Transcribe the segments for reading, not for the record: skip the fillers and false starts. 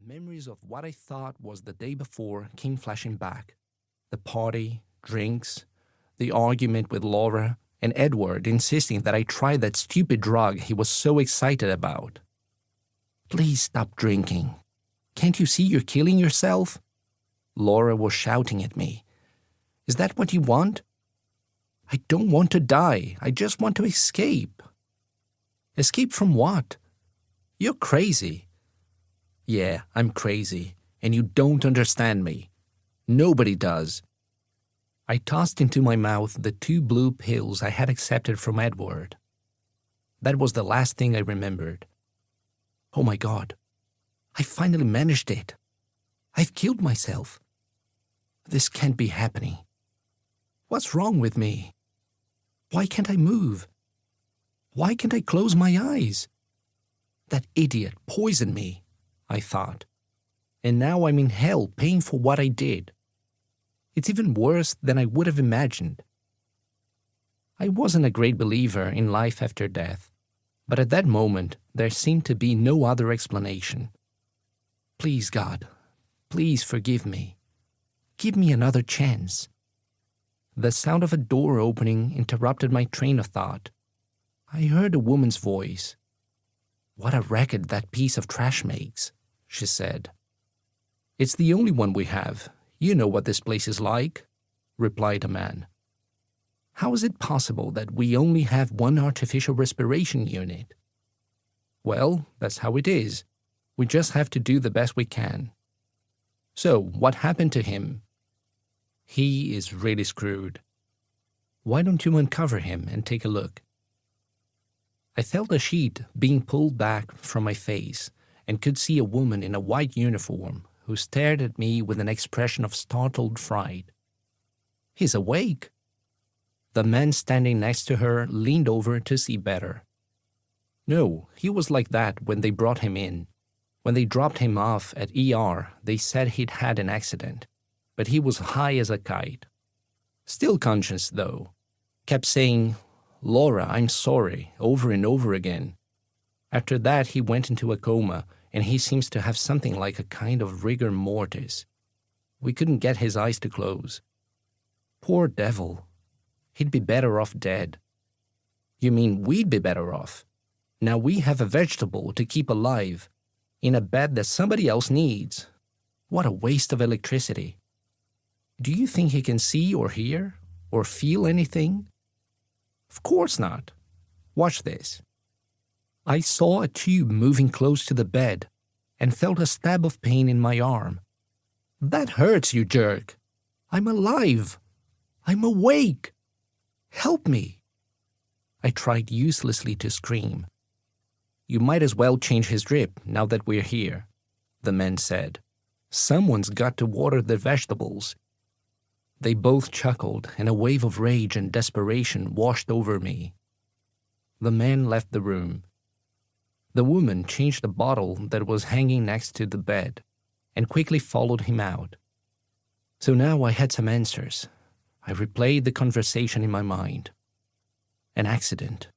Memories of what I thought was the day before came flashing back. The party, drinks, the argument with Laura, and Edward insisting that I try that stupid drug he was so excited about. "Please stop drinking. Can't you see you're killing yourself?" Laura was shouting at me. "Is that what you want?" "I don't want to die. I just want to escape." "Escape from what?" "You're crazy." "Yeah, I'm crazy, and you don't understand me. Nobody does." I tossed into my mouth the 2 blue pills I had accepted from Edward. That was the last thing I remembered. Oh my God, I finally managed it. I've killed myself. This can't be happening. What's wrong with me? Why can't I move? Why can't I close my eyes? That idiot poisoned me, I thought. And now I'm in hell paying for what I did. It's even worse than I would have imagined. I wasn't a great believer in life after death, but at that moment there seemed to be no other explanation. Please, God, please forgive me. Give me another chance. The sound of a door opening interrupted my train of thought. I heard a woman's voice. "What a racket that piece of trash makes," she said. "It's the only one we have. You know what this place is like," replied a man. "How is it possible that we only have one artificial respiration unit?" "Well, that's how it is. We just have to do the best we can." "So, what happened to him?" "He is really screwed." "Why don't you uncover him and take a look?" I felt a sheet being pulled back from my face and could see a woman in a white uniform who stared at me with an expression of startled fright. "He's awake." The man standing next to her leaned over to see better. "No, he was like that when they brought him in. When they dropped him off at ER, they said he'd had an accident, but he was high as a kite. Still conscious, though. Kept saying, 'Laura, I'm sorry,' over and over again. After that, he went into a coma, and he seems to have something like a kind of rigor mortis. We couldn't get his eyes to close. Poor devil. He'd be better off dead." "You mean we'd be better off? Now we have a vegetable to keep alive, in a bed that somebody else needs. What a waste of electricity. Do you think he can see or hear or feel anything?" "Of course not. Watch this." I saw a tube moving close to the bed and felt a stab of pain in my arm. "That hurts, you jerk. I'm alive. I'm awake. Help me." I tried uselessly to scream. "You might as well change his drip now that we're here," the man said. "Someone's got to water the vegetables." They both chuckled, and a wave of rage and desperation washed over me. The man left the room. The woman changed the bottle that was hanging next to the bed and quickly followed him out. So now I had some answers. I replayed the conversation in my mind. An accident.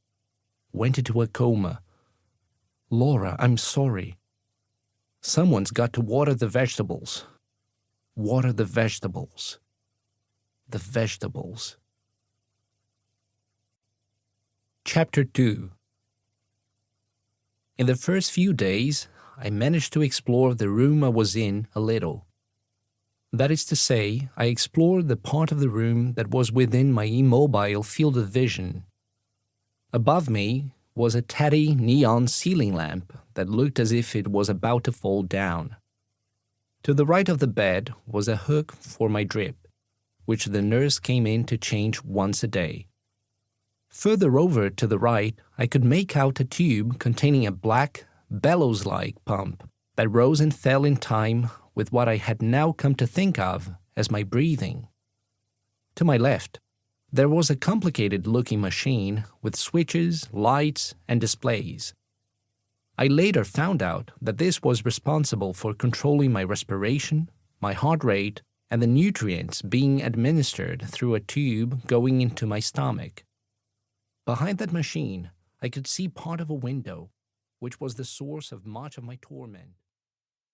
Went into a coma. "Laura, I'm sorry. Someone's got to water the vegetables. Water the vegetables. The vegetables." Chapter 2. In the first few days, I managed to explore the room I was in a little. That is to say, I explored the part of the room that was within my immobile field of vision. Above me was a tatty neon ceiling lamp that looked as if it was about to fall down. To the right of the bed was a hook for my drip, which the nurse came in to change once a day. Further over to the right, I could make out a tube containing a black, bellows-like pump that rose and fell in time with what I had now come to think of as my breathing. To my left, there was a complicated-looking machine with switches, lights, and displays. I later found out that this was responsible for controlling my respiration, my heart rate, and the nutrients being administered through a tube going into my stomach. Behind that machine, I could see part of a window, which was the source of much of my torment.